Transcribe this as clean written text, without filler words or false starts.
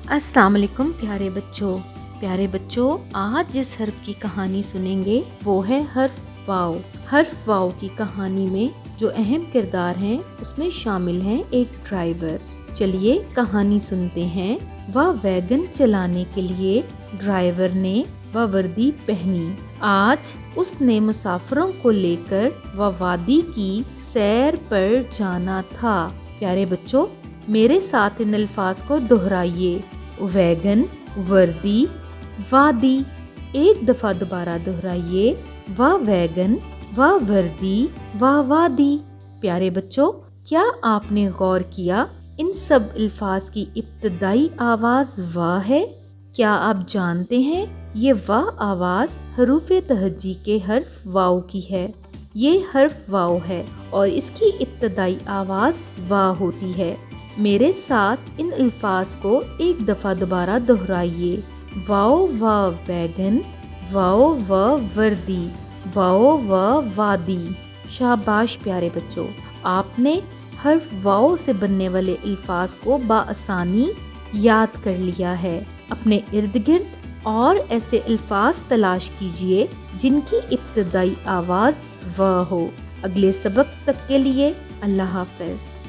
अस्सलाम वालेकुम प्यारे बच्चों, आज जिस हर्फ की कहानी सुनेंगे वो है हर्फ वाव। हर्फ वाव की कहानी में जो अहम किरदार हैं उसमें शामिल हैं एक ड्राइवर। चलिए कहानी सुनते हैं। वह वैगन चलाने के लिए ड्राइवर ने वह वर्दी पहनी। आज उसने मुसाफिरों को लेकर वह वादी की सैर पर जाना था। प्यारे बच्चों, मेरे साथ इन अल्फाज को दोहराइए। वैगन, वर्दी, वादी। एक दफा दोबारा दोहराइए। वाह वैगन, वाह वर्दी, वाह वादी। प्यारे बच्चों, क्या आपने गौर किया इन सब अल्फाज की इब्तदाई आवाज वाह है? क्या आप जानते हैं ये वाह आवाज हरूफ तहज्जी के हर्फ वाव की है। ये हर्फ वाव है और इसकी इब्तदाई आवाज वाह होती है। मेरे साथ इन अल्फाज को एक दफा दोबारा दोहराइए। वाओ वाह वैगन, वाओ वाह वर्दी, वाओ वाह वादी। शाबाश प्यारे बच्चों, आपने हर्फ वाओ से बनने वाले अल्फाज को बाआसानी याद कर लिया है। अपने इर्द गिर्द और ऐसे अल्फाज तलाश कीजिए जिनकी इब्तदाई आवाज वाह हो। अगले सबक तक के लिए अल्लाह हाफ़िज़।